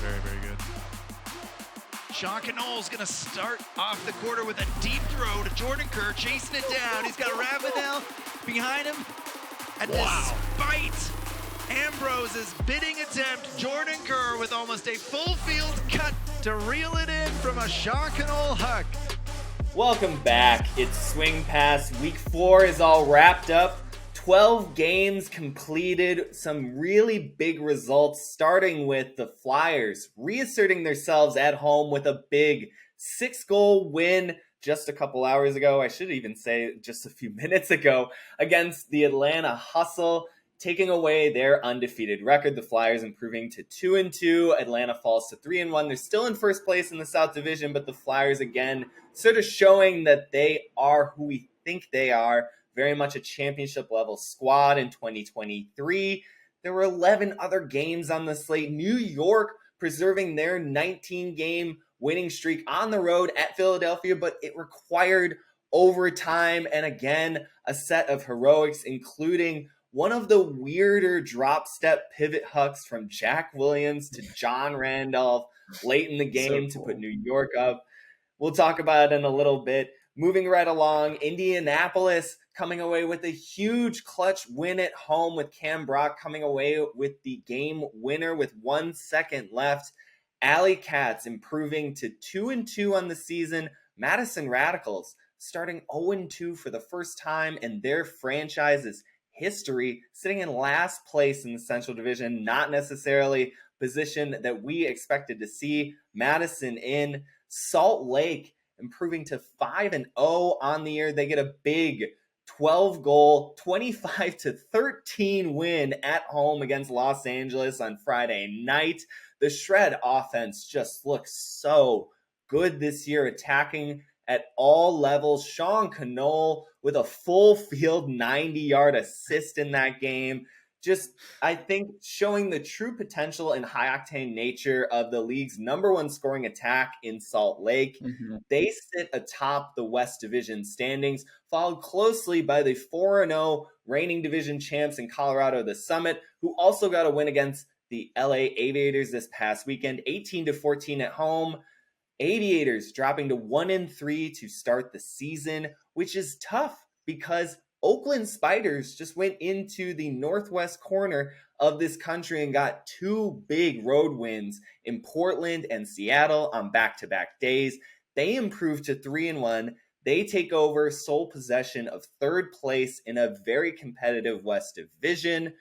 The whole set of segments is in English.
Very, very good. Sean Canol's going to start off the quarter with a deep throw to Jordan Kerr, chasing it down. He's got Ravenel behind him. And despite Ambrose's bidding attempt, Jordan Kerr with almost a full field cut to reel it in from a Sean Canol huck. Welcome back. It's Swing Pass. Week 4 is all wrapped up. 12 games completed. Some really big results, starting with the Flyers reasserting themselves at home with a big 6-goal win just a couple hours ago. I should even say just a few minutes ago against the Atlanta Hustle, taking away their undefeated record. The Flyers improving to 2-2. Atlanta falls to 3-1. They're still in first place in the South Division, but the Flyers again sort of showing that they are who we think they are. Very much a championship level squad in 2023. There were 11 other games on the slate. New York preserving their 19-game winning streak on the road at Philadelphia, but it required overtime and again a set of heroics, including one of the weirder drop step pivot hucks from Jack Williams to John Randolph late in the game to put New York up. We'll talk about it in a little bit. Moving right along, Indianapolis coming away with a huge clutch win at home with Cam Brock coming away with the game winner with 1 second left. AlleyCats improving to 2-2 on the season. Madison Radicals starting 0-2 for the first time in their franchise's history, sitting in last place in the Central Division, not necessarily position that we expected to see Madison in. Salt Lake improving to 5-0 on the year. They get a big 12-goal, 25-13 win at home against Los Angeles on Friday night. The Shred offense just looks so good this year, attacking at all levels. Sean Canol with a full field 90-yard assist in that game. Just, I think, showing the true potential and high-octane nature of the league's number one scoring attack in Salt Lake. Mm-hmm. They sit atop the West Division standings, followed closely by the 4-0 reigning division champs in Colorado, the Summit, who also got a win against the LA Aviators this past weekend, 18-14 at home. Aviators dropping to 1-3 to start the season, which is tough because Oakland Spiders just went into the northwest corner of this country and got 2 big road wins in Portland and Seattle on back-to-back days. They improved to 3-1. They take over sole possession of third place in a very competitive West Division.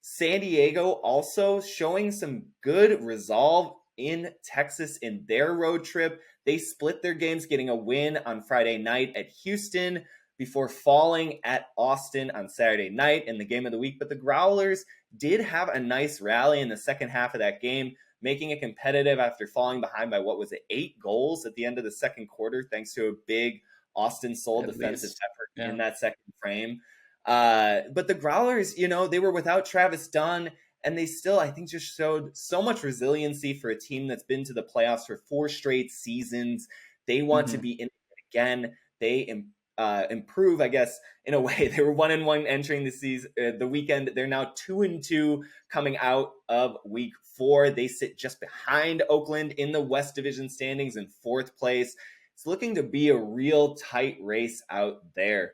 San Diego also showing some good resolve in Texas in their road trip. They split their games, getting a win on Friday night at Houston before falling at Austin on Saturday night in the game of the week. But the Growlers did have a nice rally in the second half of that game, making it competitive after falling behind by, 8 goals at the end of the second quarter, thanks to a big Austin Soul defensive effort in that second frame. But the Growlers, they were without Travis Dunn, and they still, I think, just showed so much resiliency for a team that's been to the playoffs for 4 straight seasons. They want to be in it again. They improve, I guess, in a way. They were 1-1 entering the season, the weekend. They're now 2-2 coming out of week 4. They sit just behind Oakland in the West Division standings in 4th place. It's looking to be a real tight race out there.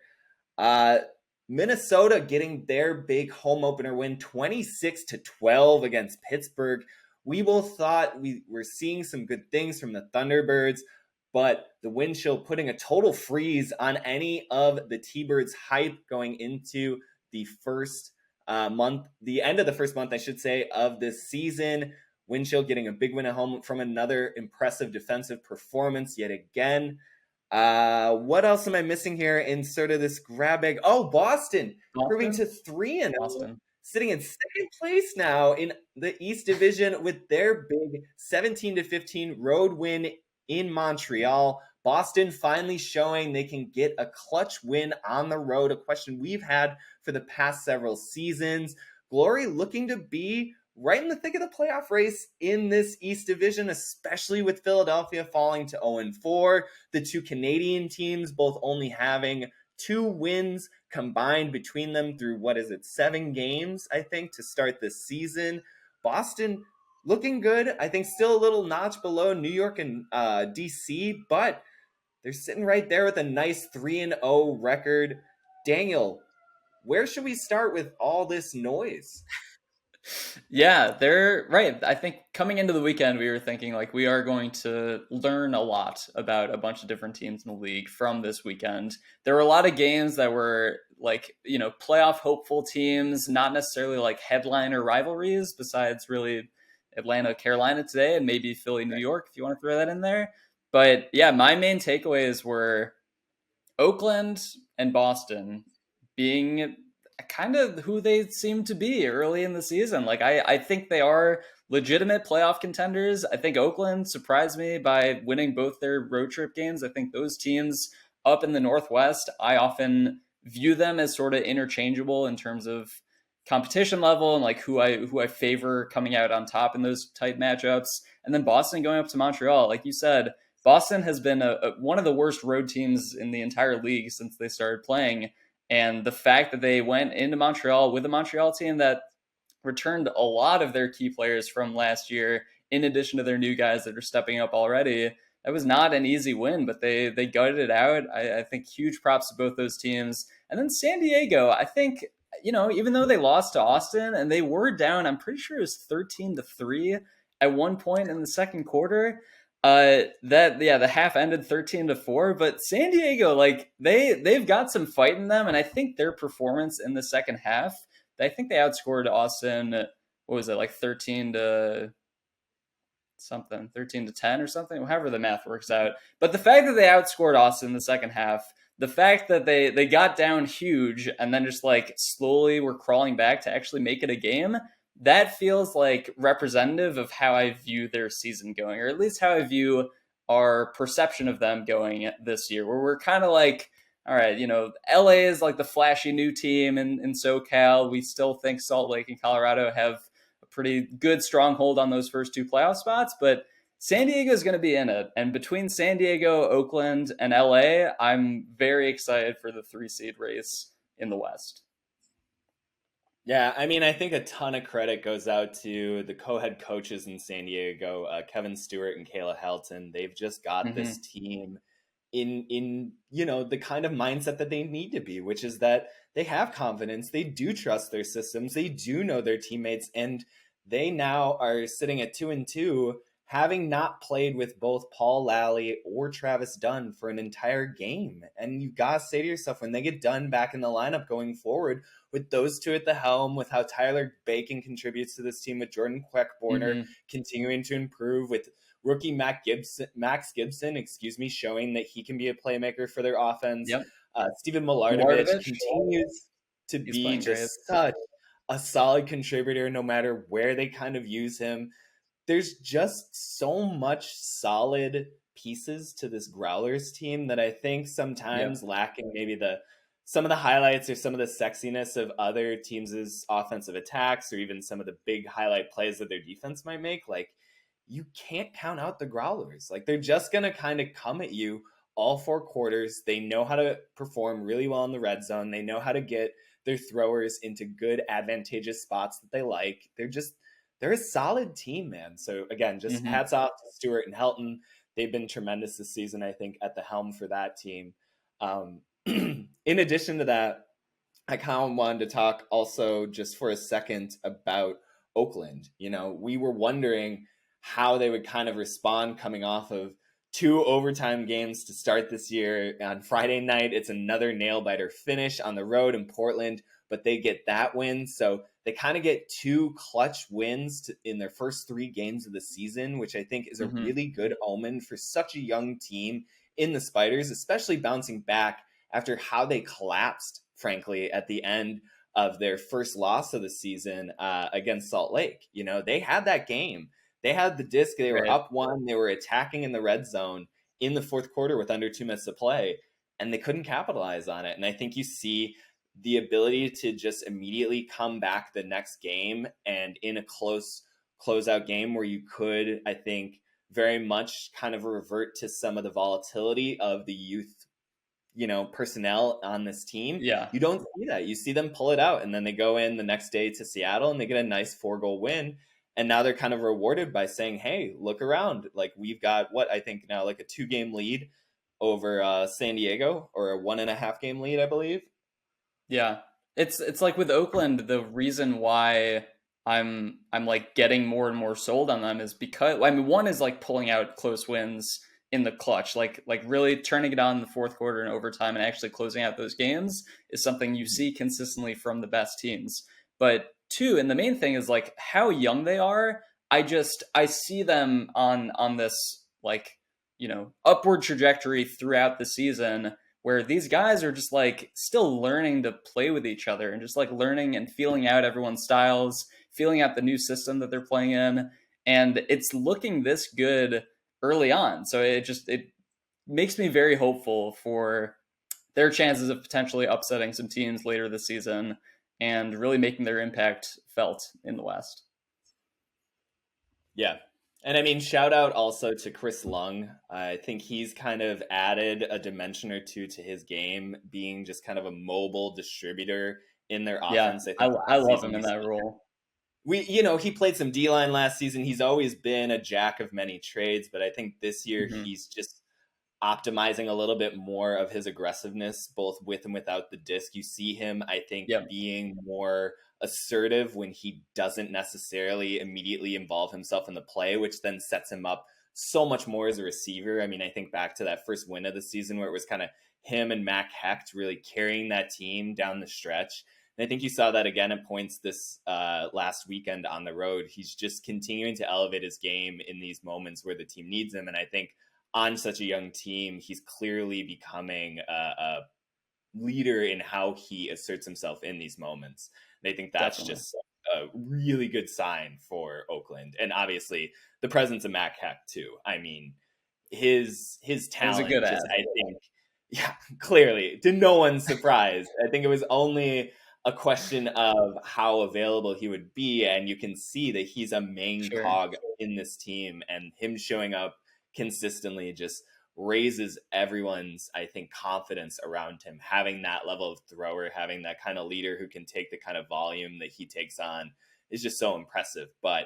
Minnesota getting their big home opener win, 26-12 against Pittsburgh. We both thought we were seeing some good things from the Thunderbirds, but the wind chill putting a total freeze on any of the T-Birds' hype going into the first month, the end of the first month, I should say, of this season. Wind chill getting a big win at home from another impressive defensive performance yet again. What else am I missing here in sort of this grab bag? Oh, Boston improving to 3-0, sitting in second place now in the East Division with their big 17-15 road win in Montreal. Boston finally showing they can get a clutch win on the road, a question we've had for the past several seasons. Glory looking to be right in the thick of the playoff race in this East Division, especially with Philadelphia falling to 0-4. The 2 Canadian teams both only having 2 wins combined between them through, 7 games, I think, to start this season. Boston looking good. I think still a little notch below New York and DC, but they're sitting right there with a nice 3-0 record. Daniel, where should we start with all this noise? Yeah, they're right. I think coming into the weekend, we were thinking like we are going to learn a lot about a bunch of different teams in the league from this weekend. There were a lot of games that were like, playoff hopeful teams, not necessarily like headliner rivalries, besides really Atlanta, Carolina today, and maybe Philly, New York, if you want to throw that in there. But yeah, my main takeaways were Oakland and Boston being kind of who they seem to be early in the season. Like I think they are legitimate playoff contenders. I think Oakland surprised me by winning both their road trip games. I think those teams up in the Northwest, I often view them as sort of interchangeable in terms of competition level and like who I favor coming out on top in those tight matchups. And then Boston going up to Montreal, like you said, Boston has been one of the worst road teams in the entire league since they started playing. And the fact that they went into Montreal with a Montreal team that returned a lot of their key players from last year, in addition to their new guys that are stepping up already, that was not an easy win, but they gutted it out. I think huge props to both those teams. And then San Diego, I think, even though they lost to Austin and they were down, I'm pretty sure it was 13-3 at one point in the second quarter. The half ended 13-4, but San Diego, like they've got some fight in them, and I think their performance in the second half, I think they outscored Austin. What was it, like 13 to 10 or something, however the math works out. But the fact that they outscored Austin in the second half, the fact that they got down huge and then just like slowly were crawling back to actually make it a game, that feels like representative of how I view their season going, or at least how I view our perception of them going this year, where we're kind of like, all right, LA is like the flashy new team in SoCal. We still think Salt Lake and Colorado have a pretty good stronghold on those first two playoff spots, but San Diego is going to be in it. And between San Diego, Oakland, and LA, I'm very excited for the 3-seed race in the West. Yeah, I mean, I think a ton of credit goes out to the co-head coaches in San Diego, Kevin Stewart and Kayla Helton. They've just got this team in the kind of mindset that they need to be, which is that they have confidence, they do trust their systems, they do know their teammates, and they now are sitting at 2-2, having not played with both Paul Lally or Travis Dunn for an entire game. And you gotta say to yourself, when they get Dunn back in the lineup going forward, with those two at the helm, with how Tyler Bacon contributes to this team, with Jordan Queckborner continuing to improve, with rookie Max Gibson, showing that he can be a playmaker for their offense. Yep. Steven Milardovich continues to be just such a solid contributor no matter where they kind of use him. There's just so much solid pieces to this Growlers team that I think sometimes lacking maybe some of the highlights or some of the sexiness of other teams' offensive attacks, or even some of the big highlight plays that their defense might make. Like, you can't count out the Growlers. Like, they're just going to kind of come at you all four quarters. They know how to perform really well in the red zone. They know how to get their throwers into good, advantageous spots that they like. They're a solid team, man. So again, just hats off to Stewart and Helton. They've been tremendous this season, I think, at the helm for that team. In addition to that, I kind of wanted to talk also just for a second about Oakland. We were wondering how they would kind of respond coming off of 2 overtime games to start this year. On Friday night, it's another nail-biter finish on the road in Portland, but they get that win. So they kind of get 2 clutch wins in their first 3 games of the season, which I think is a really good omen for such a young team in the Spiders, especially bouncing back after how they collapsed, frankly, at the end of their first loss of the season against Salt Lake. They had that game. They had the disc. They were up 1. They were attacking in the red zone in the fourth quarter with under 2 minutes to play, and they couldn't capitalize on it. And I think you see the ability to just immediately come back the next game, and in a closeout game where you could, I think, very much kind of revert to some of the volatility of the youth, personnel on this team. Yeah. You don't see that. You see them pull it out, and then they go in the next day to Seattle and they get a nice 4-goal win. And now they're kind of rewarded by saying, hey, look around. Like, we've got what I think now like a 2-game lead over San Diego, or a 1.5 game lead, I believe. Yeah. It's like with Oakland, the reason why I'm like getting more and more sold on them is because, I mean, one is like pulling out close wins in the clutch, like really turning it on in the fourth quarter and overtime and actually closing out those games is something you see consistently from the best teams. But two, and the main thing is like how young they are. I see them on this like, upward trajectory throughout the season where these guys are just like still learning to play with each other and just like learning and feeling out everyone's styles, feeling out the new system that they're playing in. And it's looking this good early on. So it makes me very hopeful for their chances of potentially upsetting some teams later this season and really making their impact felt in the West. Yeah. And I mean, shout out also to Chris Lung. I think he's kind of added a dimension or two to his game, being just kind of a mobile distributor in their offense. I love him in that role. He played some D-line last season. He's always been a jack of many trades, but I think this year he's just optimizing a little bit more of his aggressiveness, both with and without the disc. You see him, I think, being more assertive when he doesn't necessarily immediately involve himself in the play, which then sets him up so much more as a receiver. I mean, I think back to that first win of the season where it was kind of him and Mac Hecht really carrying that team down the stretch. And I think you saw that again at points this last weekend on the road. He's just continuing to elevate his game in these moments where the team needs him. And I think on such a young team, he's clearly becoming a leader in how he asserts himself in these moments. And I think that's just a really good sign for Oakland. And obviously the presence of Mac Hecht too. I mean, his talent, I think, clearly to no one's surprise. I think it was only a question of how available he would be. And you can see that he's a main cog in this team, and him showing up consistently just raises everyone's, I think, confidence around him. Having that level of thrower, having that kind of leader who can take the kind of volume that he takes on is just so impressive. But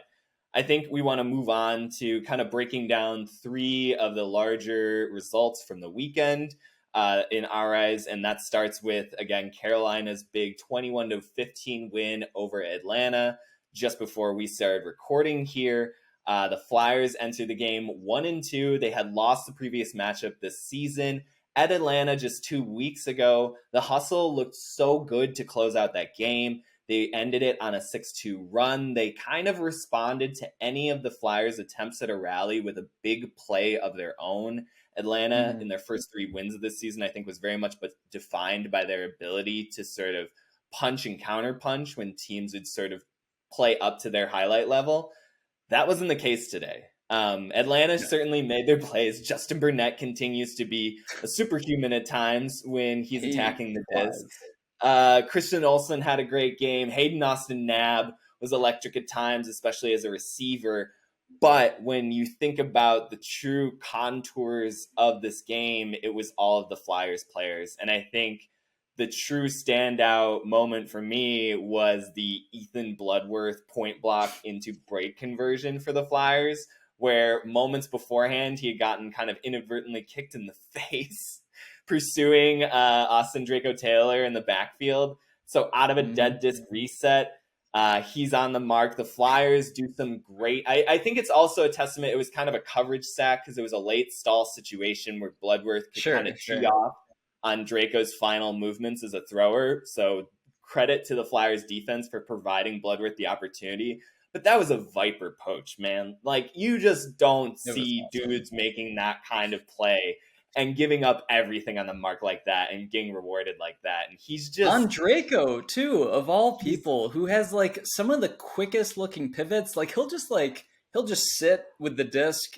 I think we want to move on to kind of breaking down 3 of the larger results from the weekend in our eyes. And that starts with, again, Carolina's big 21-15 win over Atlanta just before we started recording here. The Flyers entered the game 1-2. They had lost the previous matchup this season at Atlanta just 2 weeks ago. The hustle looked so good to close out that game. They ended it on a 6-2 run. They kind of responded to any of the Flyers' attempts at a rally with a big play of their own. Atlanta, in their first 3 wins of this season, I think was very much defined by their ability to sort of punch and counterpunch when teams would sort of play up to their highlight level. That wasn't the case today. Atlanta certainly made their plays. Justin Burnett continues to be a superhuman at times when he's attacking the disc. Christian Olsen had a great game. Hayden Austin-Knabb was electric at times, especially as a receiver. But when you think about the true contours of this game, it was all of the Flyers players. And I think the true standout moment for me was the Ethan Bloodworth point block into break conversion for the Flyers, where moments beforehand he had gotten kind of inadvertently kicked in the face pursuing Austin Draco-Taylor in the backfield. So out of a dead disc reset, he's on the mark. The Flyers do some great... I think it's also a testament. It was kind of a coverage sack because it was a late stall situation where Bloodworth could kind of tee off on Draco's final movements as a thrower. So credit to the Flyers defense for providing Bloodworth the opportunity. But that was a Viper poach, man. Like, you just don't see dudes making that kind of play and giving up everything on the mark like that and getting rewarded like that. And he's just... on Draco, too, of all people, who has, like, some of the quickest looking pivots. Like, he'll just sit with the disc,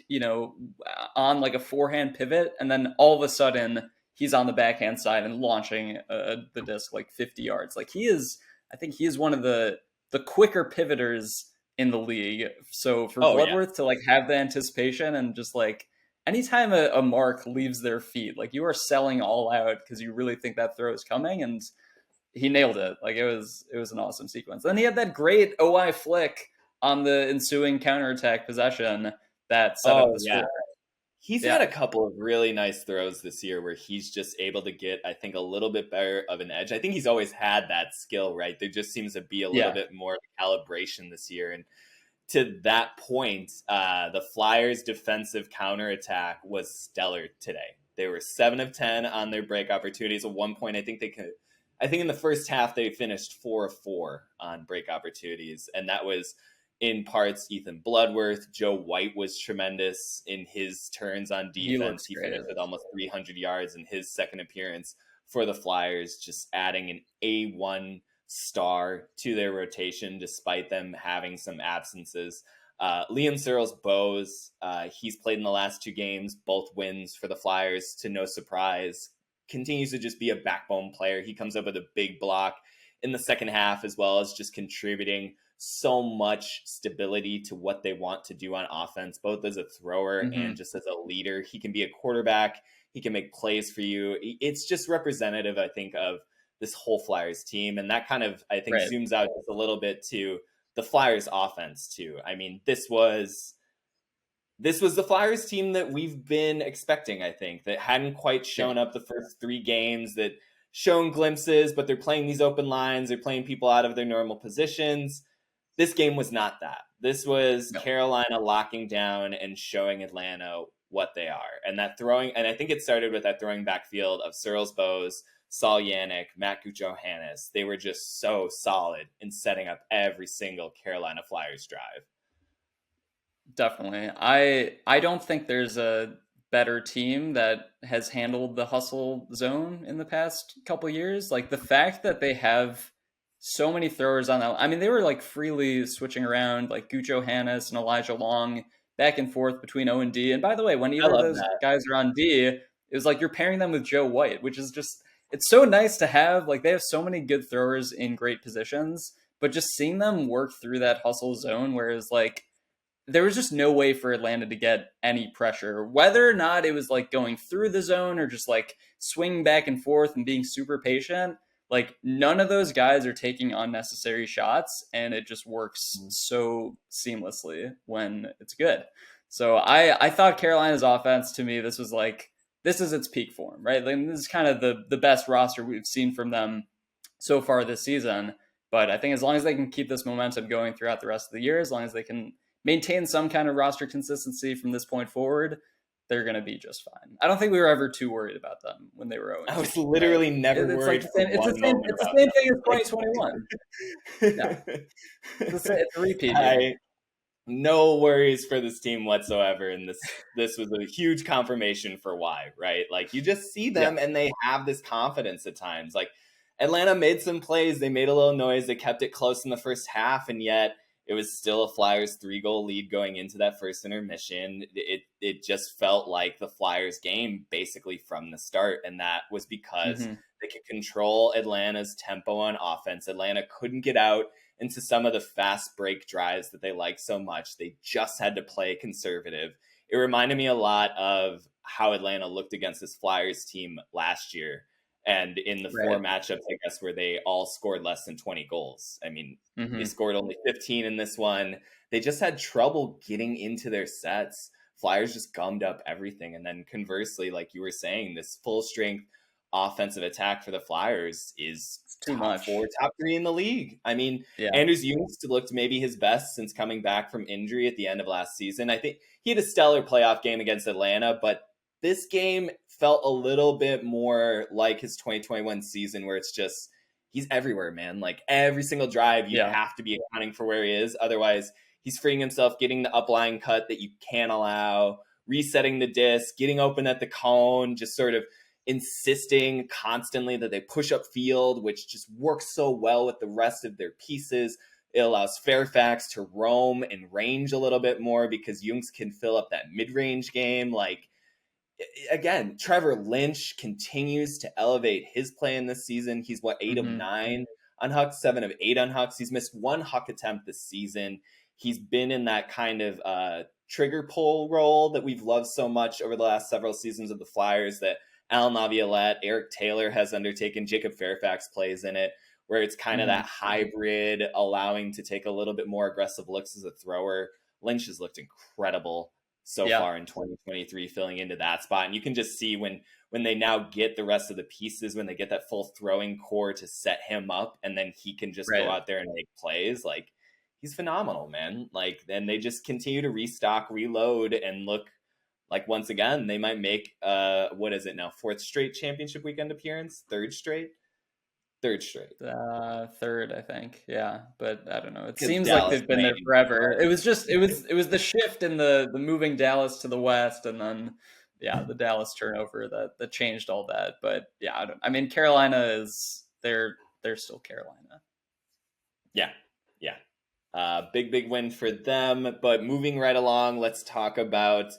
on, like, a forehand pivot, and then all of a sudden he's on the backhand side and launching the disc, like, 50 yards. Like, I think he is one of the quicker pivoters in the league. So for Bloodworth to, like, have the anticipation and just, like, anytime a mark leaves their feet, like, you are selling all out because you really think that throw is coming, and he nailed it. Like, it was an awesome sequence. Then he had that great OI flick on the ensuing counterattack possession that set up the score. He's had a couple of really nice throws this year where he's just able to get, I think, a little bit better of an edge. I think he's always had that skill, right? There just seems to be a little bit more calibration this year. And to that point, the Flyers' defensive counterattack was stellar today. They were 7 of 10 on their break opportunities. At one point, I think in the first half, they finished 4 of 4 on break opportunities. And that was in parts Ethan Bloodworth. Joe White was tremendous in his turns on defense. He finished with almost 300 yards in his second appearance for the Flyers, just adding an A1 star to their rotation despite them having some absences. Liam Searles Bowes, he's played in the last 2 games, both wins for the Flyers to no surprise. Continues to just be a backbone player. He comes up with a big block in the second half, as well as just contributing so much stability to what they want to do on offense, both as a thrower and just as a leader. He can be a quarterback. He can make plays for you. It's just representative, I think, of this whole Flyers team. And that kind of, I think, zooms out just a little bit to the Flyers offense too. I mean, this was the Flyers team that we've been expecting, I think, that hadn't quite shown up the first 3 games, that shown glimpses, but they're playing these open lines. They're playing people out of their normal positions. This game was not that. This was Carolina locking down and showing Atlanta what they are. And that throwing, and I think it started with that throwing backfield of Searles Bowes, Saul Yannick, Matt Gujohannes. They were just so solid in setting up every single Carolina Flyers drive. Definitely. I don't think there's a better team that has handled the hustle zone in the past couple years. Like the fact that they have so many throwers on that. I mean, they were like freely switching around, like Gujohannes and Elijah Long back and forth between O and D. And by the way, when either of those guys are on D, it was like you're pairing them with Joe White, which is just, it's so nice to have. Like they have so many good throwers in great positions, but just seeing them work through that hustle zone, whereas like there was just no way for Atlanta to get any pressure, whether or not it was like going through the zone or just like swinging back and forth and being super patient. Like none of those guys are taking unnecessary shots, and it just works so seamlessly when it's good. So I thought Carolina's offense, to me, this is its peak form, right? Like, this is kind of the best roster we've seen from them so far this season. But I think as long as they can keep this momentum going throughout the rest of the year, as long as they can maintain some kind of roster consistency from this point forward, they're going to be just fine. I don't think we were ever too worried about them when they were 0. I was literally never worried. It's the same thing as 2021. It's a repeat. No worries for this team whatsoever. And this was a huge confirmation for why, right? Like you just see them and they have this confidence at times. Like Atlanta made some plays. They made a little noise. They kept it close in the first half. And yet it was still a Flyers 3-goal lead going into that first intermission. It just felt like the Flyers game basically from the start. And that was because they could control Atlanta's tempo on offense. Atlanta couldn't get out into some of the fast break drives that they like so much. They just had to play conservative. It reminded me a lot of how Atlanta looked against this Flyers team last year. And in the 4 matchups, I guess, where they all scored less than 20 goals. I mean, they scored only 15 in this one. They just had trouble getting into their sets. Flyers just gummed up everything. And then conversely, like you were saying, this full strength offensive attack for the Flyers is too much. Top 3 in the league. I mean, Anders Ljungqvist looked maybe his best since coming back from injury at the end of last season. I think he had a stellar playoff game against Atlanta, but this game felt a little bit more like his 2021 season, where it's just, he's everywhere, man. Like every single drive, you have to be accounting for where he is. Otherwise, he's freeing himself, getting the upline cut that you can't allow, resetting the disc, getting open at the cone, just sort of insisting constantly that they push up field, which just works so well with the rest of their pieces. It allows Fairfax to roam and range a little bit more because Ljungqvist can fill up that mid-range game. Like, again, Trevor Lynch continues to elevate his play in this season. He's 8 of 9 on Hucks, 7 of 8 on Hucks. He's missed 1 Huck attempt this season. He's been in that kind of trigger pull role that we've loved so much over the last several seasons of the Flyers, that Alan Laviolette, Eric Taylor has undertaken. Jacob Fairfax plays in it, where it's kind of that hybrid, allowing to take a little bit more aggressive looks as a thrower. Lynch has looked incredible so far in 2023, filling into that spot. And you can just see when they now get the rest of the pieces, when they get that full throwing core to set him up, and then he can just go out there and make plays. Like, he's phenomenal, man. Like, then they just continue to restock, reload, and look like, once again, they might make, what is it now? 4th straight championship weekend appearance? 3rd straight? 3rd straight. 3rd, I think. Yeah, but I don't know. It seems Dallas like they've been there forever. It was the shift in the moving Dallas to the West, and then the Dallas turnover that changed all that. But yeah, I mean, Carolina is they're still Carolina. Yeah. Big win for them. But moving right along, let's talk about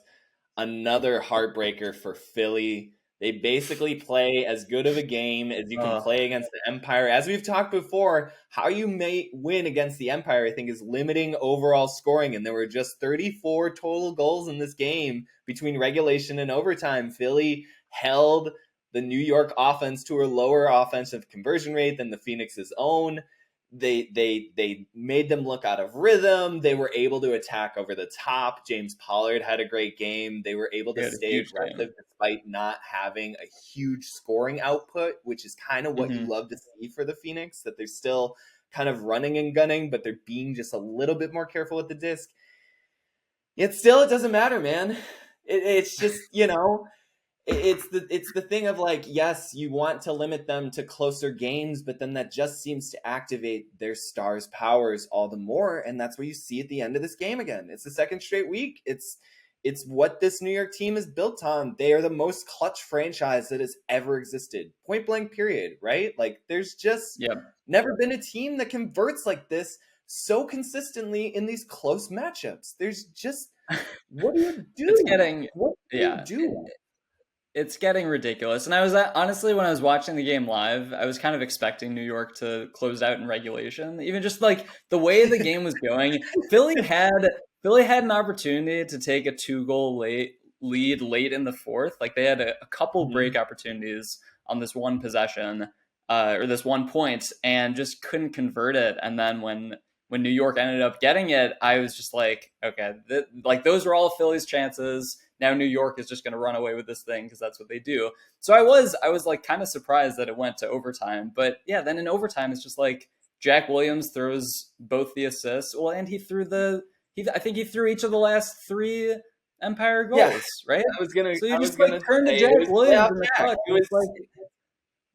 another heartbreaker for Philly. They basically play as good of a game as you can play against the Empire. As we've talked before, how you may win against the Empire, I think, is limiting overall scoring. And there were just 34 total goals in this game between regulation and overtime. Philly held the New York offense to a lower offensive conversion rate than the Phoenix's own. They made them look out of rhythm. They were able to attack over the top. James Pollard had a great game. They were able to stay aggressive despite not having a huge scoring output, which is kind of what you love to see for the Phoenix, that they're still kind of running and gunning, but they're being just a little bit more careful with the disc. Yet still, it doesn't matter, man. It's just, it's the thing of, like, yes, you want to limit them to closer games, but then that just seems to activate their stars' powers all the more, and that's what you see at the end of this game again. It's the 2nd straight week. It's what this New York team is built on. They are the most clutch franchise that has ever existed. Point blank, period, right? Like, there's just never been a team that converts like this so consistently in these close matchups. There's just, what do you do? What do you do? It's getting ridiculous. And I was honestly, when I was watching the game live, I was kind of expecting New York to close out in regulation. Even just like the way the game was going, Philly had an opportunity to take a 2-goal lead late in the 4th. Like, they had a couple break opportunities on this one possession, or this 1 point, and just couldn't convert it. And then when New York ended up getting it, I was just like, okay, those were all Philly's chances. Now New York is just going to run away with this thing because that's what they do. So I was like kind of surprised that it went to overtime. But yeah, then in overtime, it's just like Jack Williams throws both the assists. Well, and I think he threw each of the last 3 Empire goals, right? I was gonna. So you just like turn to Jack Williams in the clutch.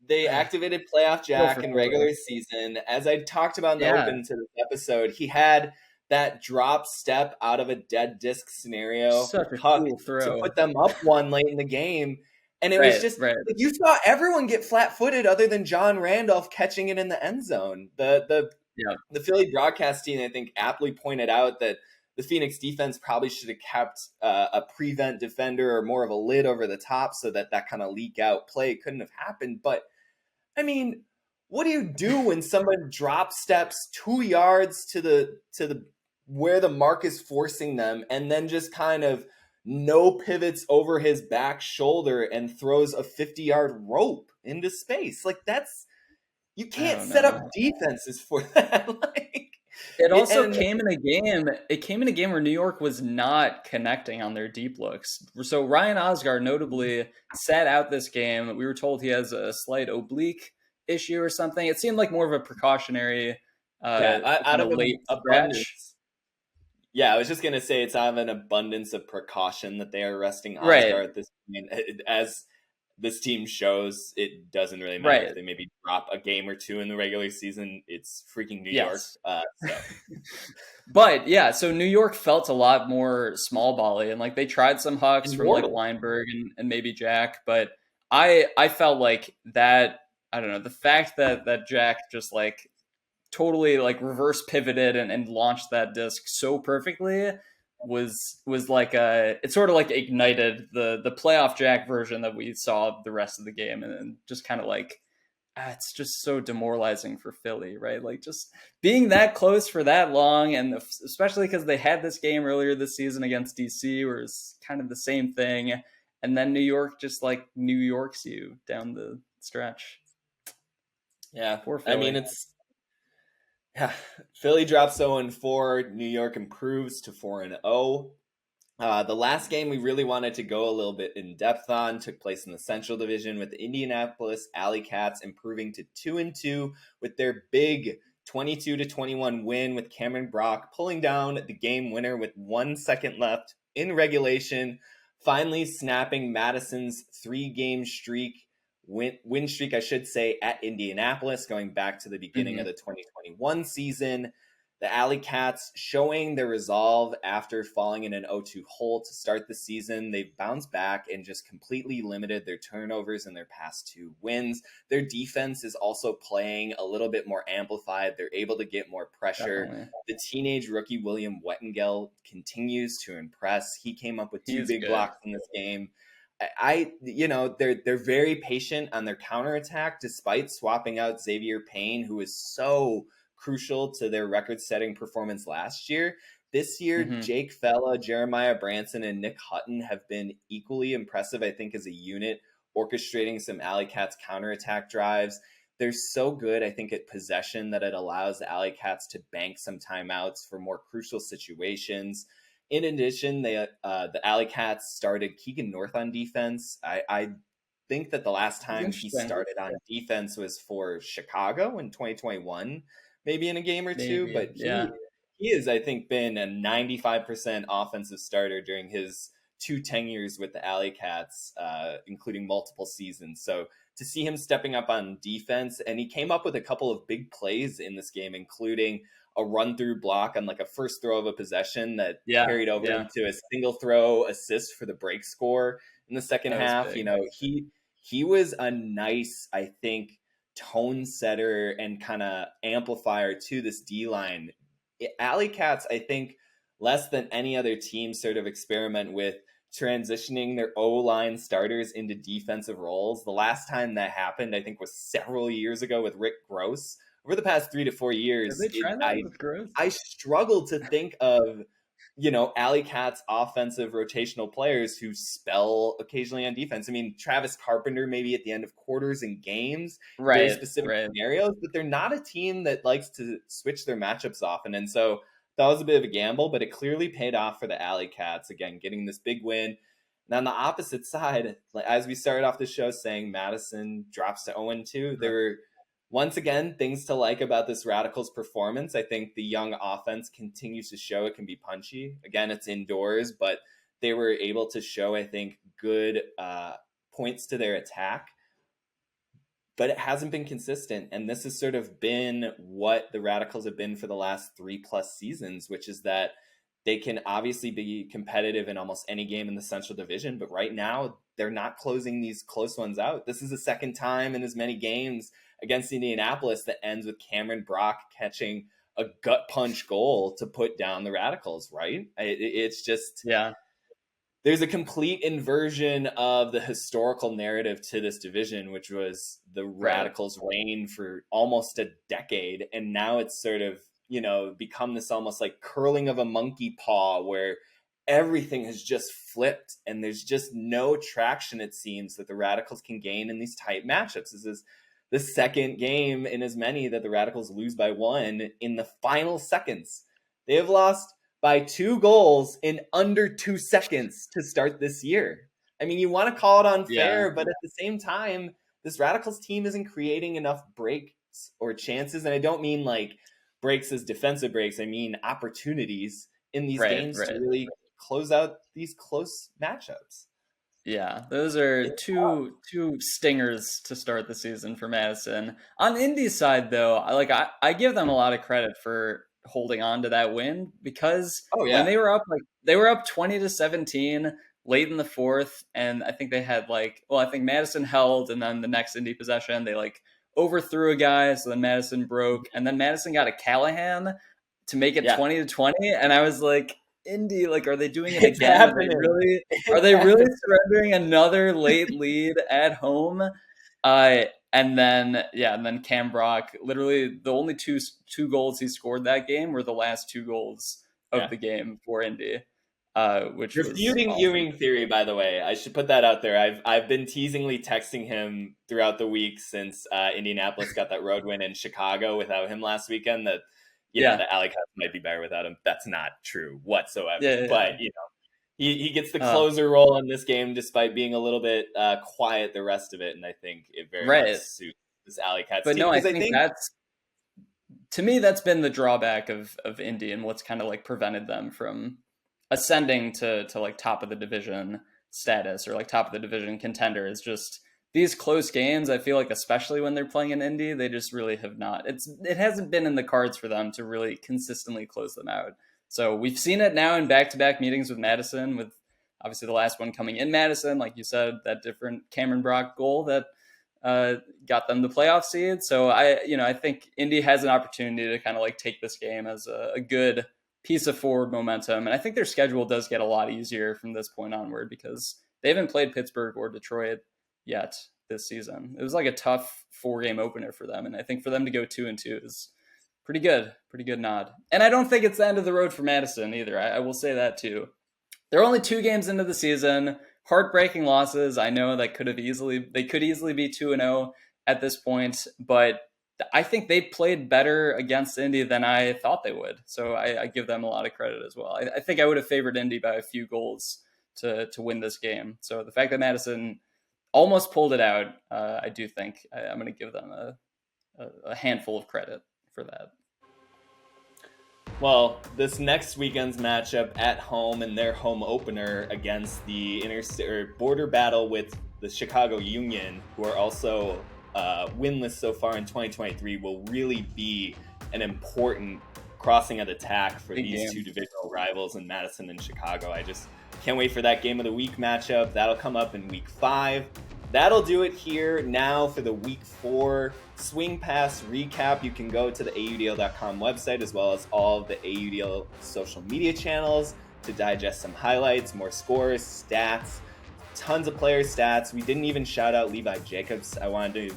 They activated playoff Jack in regular season. As I talked about in the open to this episode, he had that drop step out of a dead disc scenario, such a cool throw to put them up 1 late in the game. And it was just, like, you saw everyone get flat-footed other than John Randolph catching it in the end zone. The Philly broadcast team, I think, aptly pointed out that the Phoenix defense probably should have kept a prevent defender or more of a lid over the top so that kind of leak out play couldn't have happened. But, I mean, what do you do when someone drop steps 2 yards to the where the mark is forcing them, and then just kind of no pivots over his back shoulder and throws a 50-yard rope into space? Like, you can't set up defenses for that. It also came in a game where New York was not connecting on their deep looks. So Ryan Osgaard notably sat out this game. We were told he has a slight oblique issue or something. It seemed like more of a precautionary out of late abundance. Yeah, I was just gonna say it's out of an abundance of precaution that they are resting Oscar at this point. As this team shows, it doesn't really matter if they maybe drop a game or 2 in the regular season. It's freaking New York. But yeah, so New York felt a lot more small bally, and like they tried some hucks from like Weinberg and maybe Jack, but I felt like that. I don't know, the fact that Jack just like totally like reverse pivoted and launched that disc so perfectly was like it sort of like ignited the playoff Jack version that we saw the rest of the game, and just kind of like it's just so demoralizing for Philly, right? Like just being that close for that long, and especially because they had this game earlier this season against DC where it's kind of the same thing, and then New York just like New Yorks you down the stretch. Yeah. Poor I Philly. mean, yeah, Philly drops 0-4. New York improves to 4-0. The last game we really wanted to go a little bit in depth on took place in the Central Division with the Indianapolis AlleyCats improving to 2-2 with their big 22-21 win, with Cameron Brock pulling down the game winner with 1 second left in regulation, finally snapping Madison's 3-game win streak, I should say, at Indianapolis, going back to the beginning of the 2021 season. The AlleyCats showing their resolve after falling in an 0-2 hole to start the season. They've bounced back and just completely limited their turnovers in their past 2 wins. Their defense is also playing a little bit more amplified. They're able to get more pressure. Definitely. The teenage rookie William Wettengel continues to impress. He came up with 2 big good. blocks in this game. They're very patient on their counterattack, despite swapping out Xavier Payne, who is so crucial to their record-setting performance last year. This year, Jake Fella, Jeremiah Branson, and Nick Hutton have been equally impressive, I think, as a unit, orchestrating some AlleyCats counterattattack drives. They're so good, I think, at possession that it allows the AlleyCats to bank some timeouts for more crucial situations. In addition, the AlleyCats started Keegan North on defense. I think that the last time he started on defense was for Chicago in 2021, maybe in a game or two. But he has, I think, been a 95% offensive starter during his 2 tenures with the AlleyCats, including multiple seasons. So to see him stepping up on defense, and he came up with a couple of big plays in this game, including a run-through block on like a first throw of a possession that carried over into a single throw assist for the break score in the second half. Big. You know, he was a nice, I think, tone setter and kind of amplifier to this D-line. AlleyCats, I think, less than any other team sort of experiment with transitioning their O-line starters into defensive roles. The last time that happened, I think, was several years ago with Rick Gross. Over the past 3 to 4 years, I struggle to think of, AlleyCats offensive rotational players who spell occasionally on defense. I mean, Travis Carpenter maybe at the end of quarters and games, very specific scenarios, but they're not a team that likes to switch their matchups often. And so that was a bit of a gamble, but it clearly paid off for the AlleyCats, again, getting this big win. And on the opposite side, as we started off the show saying, Madison drops to 0-2. There were, once again, things to like about this Radicals performance. I think the young offense continues to show it can be punchy. Again, it's indoors, but they were able to show, I think, good points to their attack. But it hasn't been consistent. And this has sort of been what the Radicals have been for the last 3+ seasons, which is that they can obviously be competitive in almost any game in the Central Division. But right now, they're not closing these close ones out. This is the second time in as many games against Indianapolis that ends with Cameron Brock catching a gut punch goal to put down the Radicals, right? It's just... There's a complete inversion of the historical narrative to this division, which was the Radicals' reign for almost a decade. And now it's sort of, become this almost like curling of a monkey paw where everything has just flipped and there's just no traction, it seems, that the Radicals can gain in these tight matchups. This is the second game in as many that the Radicals lose by 1 in the final seconds. They have lost by 2 goals in under 2 seconds to start this year. I mean, you want to call it unfair, but at the same time, this Radicals team isn't creating enough breaks or chances. And I don't mean like breaks as defensive breaks. I mean opportunities in these games to really close out these close matchups. Yeah, those are two stingers to start the season for Madison. On Indy's side, though, I give them a lot of credit for holding on to that win, because when they were up 20-17 late in the fourth, and I think they had I think Madison held, and then the next Indy possession they overthrew a guy, so then Madison broke, and then Madison got a Callahan to make it 20-20, and I was like, Indy, are they doing it again? Are they really surrendering another late lead at home? And then Cam Brock, literally the only two goals he scored that game were the last 2 goals of the game for Indy. which refuting was Ewing theory, by the way. I should put that out there. I've been teasingly texting him throughout the week since Indianapolis got that road win in Chicago without him last weekend that the AlleyCats might be better without him. That's not true whatsoever. Yeah. But he gets the closer role in this game despite being a little bit quiet the rest of it, and I think it very much suits this AlleyCats but team. No, I think that's, to me, that's been the drawback of Indy and what's kind of like prevented them from ascending to like top of the division status or like top of the division contender, is just these close games. I feel like, especially when they're playing in Indy, they just really have not. It hasn't been in the cards for them to really consistently close them out. So we've seen it now in back-to-back meetings with Madison, with obviously the last one coming in Madison, like you said, that different Cameron Brock goal that got them the playoff seed. So I think Indy has an opportunity to kind of like take this game as a good piece of forward momentum. And I think their schedule does get a lot easier from this point onward because they haven't played Pittsburgh or Detroit yet this season. It was like a tough 4-game opener for them. And I think for them to go 2-2 is pretty good nod. And I don't think it's the end of the road for Madison either. I will say that too. They're only 2 games into the season, heartbreaking losses. I know they could easily be 2-0 at this point, but I think they played better against Indy than I thought they would. So I give them a lot of credit as well. I think I would have favored Indy by a few goals to win this game. So the fact that Madison almost pulled it out, I do think I'm going to give them a handful of credit for that. Well, this next weekend's matchup at home and their home opener against the border battle with the Chicago Union, who are also winless so far in 2023, will really be an important crossing of the tack for these two divisional rivals in Madison and Chicago. I just can't wait for that game of the week matchup. That'll come up in week 5. That'll do it here now for the week 4 Swing Pass recap. You can go to the AUDL.com website as well as all of the AUDL social media channels to digest some highlights, more scores, stats, tons of player stats. We didn't even shout out Levi Jacobs. I wanted to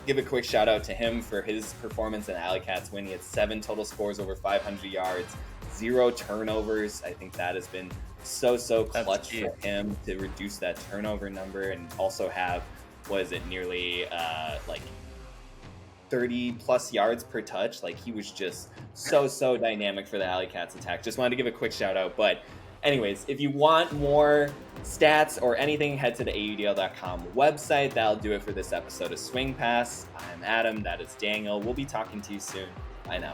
give a quick shout out to him for his performance in AlleyCats win. He had 7 total scores over 500 yards, 0 turnovers. I think that has been so clutch for him to reduce that turnover number and also have, nearly 30 plus yards per touch. Like, he was just so dynamic for the AlleyCats attack. Just wanted to give a quick shout out. But anyways, if you want more stats or anything, head to the AUDL.com website. That'll do it for this episode of Swing Pass. I'm Adam. That is Daniel. We'll be talking to you soon. Bye now.